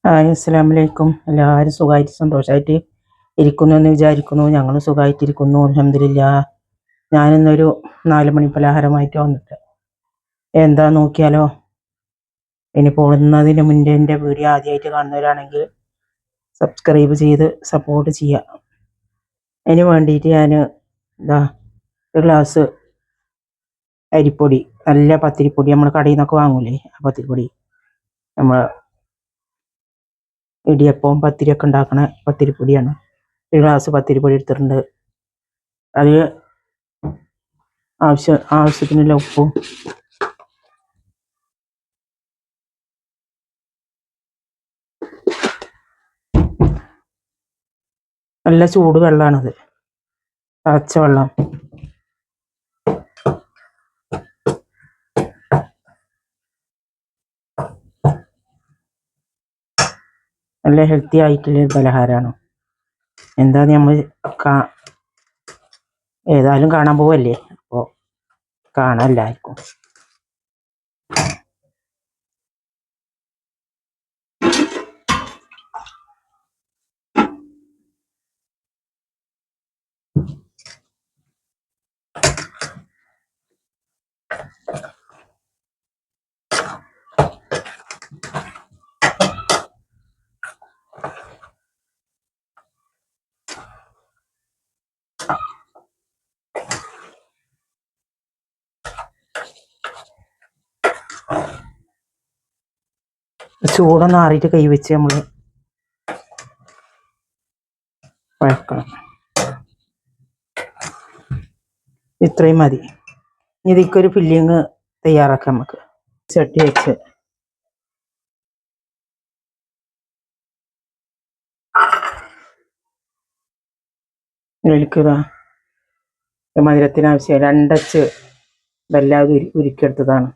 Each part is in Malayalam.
ഹായ് അസ്സലാമു അലൈക്കും. എല്ലാവരും സുഖമായിട്ട് സന്തോഷമായിട്ട് ഇരിക്കുന്നു എന്ന് വിചാരിക്കുന്നു. ഞങ്ങൾ സുഖമായിട്ടിരിക്കുന്നു അൽഹംദുലില്ലാ. ഞാനിന്നൊരു 4 മണി പലഹാരമായിട്ട് വന്നിട്ട് എന്താ നോക്കിയാലോ. ഇനി പോകുന്നതിന് മുന്നേ എൻ്റെ വീഡിയോ ആദ്യമായിട്ട് കാണുന്നവരാണെങ്കിൽ സബ്സ്ക്രൈബ് ചെയ്ത് സപ്പോർട്ട് ചെയ്യുക. അതിന് വേണ്ടിയിട്ട് ഞാൻ ഇതാ ഒരു ഗ്ലാസ് അരിപ്പൊടി, നല്ല പത്തിരിപ്പൊടി, നമ്മൾ കടയിൽ നിന്നൊക്കെ വാങ്ങൂലേ ആ പത്തിരിപ്പൊടി, നമ്മൾ ഇടിയപ്പവും പത്തിരിയൊക്കെ ഉണ്ടാക്കണ പത്തിരിപ്പൊടിയാണ്. ഒരു ഗ്ലാസ് പത്തിരിപ്പൊടി എടുത്തിട്ടുണ്ട്. അത് ആവശ്യത്തിനുള്ള ഉപ്പും നല്ല ചൂട് വെള്ളമാണത്, തിളച്ച വെള്ളം. നല്ല ഹെൽത്തി ആയിട്ടുള്ള പലഹാരമാണ്. എന്താ നമ്മൾ ഏതായാലും കാണാൻ പോവല്ലേ, അപ്പോൾ കാണാം എല്ലാവർക്കും. ചൂടൊന്ന് ആറിയിട്ട് കൈ വെച്ച് നമ്മൾ വഴക്കണം. ഇത്രയും മതി. ഇതിക്കൊരു ഫില്ലിങ് തയ്യാറാക്കാം. നമുക്ക് ചട്ടി വെച്ച് ഇതിലേക്ക് മധുരത്തിനാവശ്യം 2 അച്ച് വെല്ലാതെ ഉരുക്കിയെടുത്തതാണ്.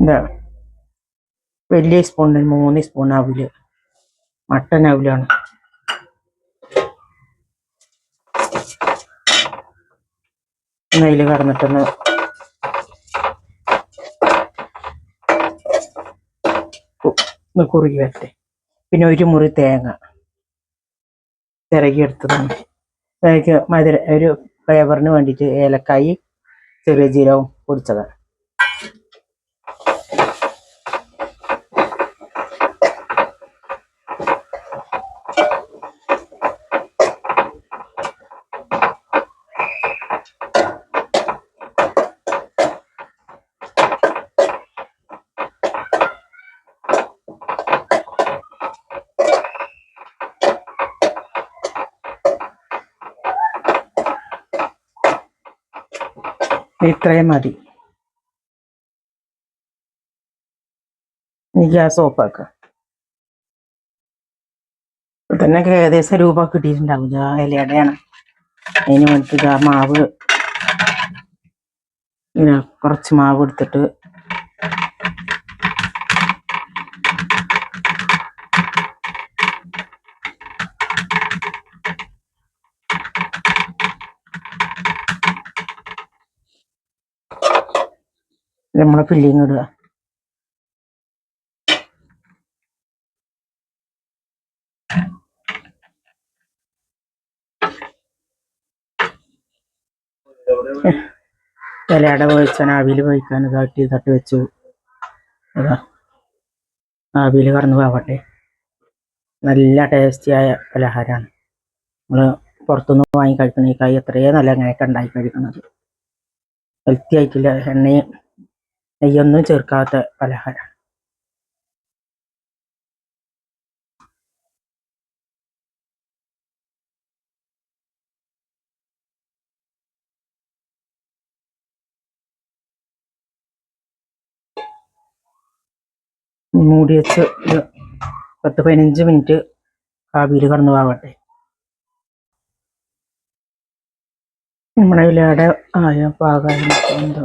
ഇതാണ് വലിയ സ്പൂണിന് 3 സ്പൂൺ അവില്, മട്ടൻ അവിലാണ്. അതിൽ കടന്നിട്ടൊന്ന് കുറുകി വരട്ടെ. പിന്നെ ഒരു മുറി തേങ്ങ ചിരകിയെടുത്തതാണ്. അതിലേക്ക് ഒരു ഫ്ലേവറിന് വേണ്ടിയിട്ട് ഏലക്കായി, ചെറിയ ജീരകവും പൊടിച്ചതാണ്. ഇത്രയും മതി. ഇനി ഗ്യാസ് ഓഫാക്കുക. തന്നെ ഏകദേശം രൂപ കിട്ടിയിട്ടുണ്ടാവില്ല. ഇലയുടെയാണ്. അതിന് വേണ്ടിയിട്ട് ആ മാവ് കുറച്ച് മാവ് എടുത്തിട്ട് നമ്മളെ ഫില്ലിങ് ഇടുക. ഇലയുടെ വേവിച്ചാൻ ആവിയിൽ വേവിക്കാൻ തട്ടി വെച്ചു. അതാ ആവിയിൽ കടന്ന് പോവട്ടെ. നല്ല ടേസ്റ്റിയായ പലഹാരമാണ്. നമ്മൾ പുറത്തുനിന്ന് വാങ്ങി കഴിക്കുന്നതിനേക്കായി എത്രയോ നല്ല അങ്ങനെയൊക്കെ ഉണ്ടാക്കി കഴിക്കുന്നത്. ഹെൽത്തി ആയിട്ടില്ല, എണ്ണയും നെയ്യൊന്നും ചേർക്കാത്ത പലഹാരം. മൂടി വെച്ച് 10-15 മിനിറ്റ് ആവിയിൽ കടന്ന് പോവട്ടെ. നമ്മുടെ ഇലയുടെ ആയ പാകം എന്താ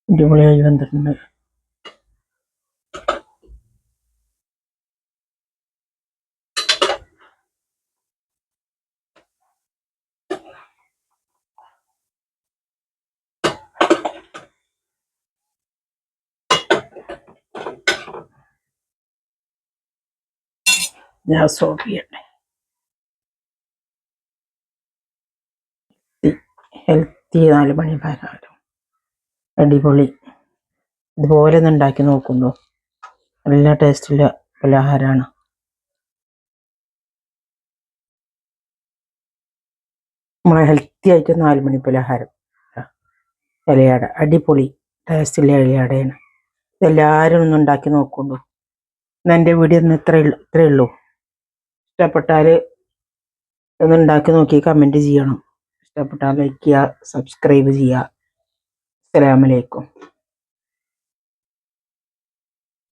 അടിപൊളിയായി വന്നിട്ടുണ്ട്. ഗ്യാസ് ഓഫ് ചെയ്യട്ടെ. ഹെൽത്തി 4 മണി പലഹാരം അടിപൊളി. ഇതുപോലെ ഒന്ന് ഉണ്ടാക്കി നോക്കുമ്പോൾ നല്ല ടേസ്റ്റുള്ള പലഹാരമാണ്. നമ്മളെ ഹെൽത്തി ആയിട്ട് 4 മണി പലഹാരം ഇലയട അടിപൊളി ടേസ്റ്റുള്ള ഇലയടയാണ്. ഇതെല്ലാവരും ഒന്ന് ഉണ്ടാക്കി നോക്കുള്ളൂ. എൻ്റെ വീഡിയോ ഒന്ന് ഇത്രയേ ഉള്ളൂ. ഇഷ്ടപ്പെട്ടാൽ ഒന്ന് ഉണ്ടാക്കി നോക്കി കമൻറ്റ് ചെയ്യണം. ഇഷ്ടപ്പെട്ടാൽ ലൈക്ക് ചെയ്യുക, സബ്സ്ക്രൈബ് ചെയ്യുക. അസ്സലാമു അലൈക്കും.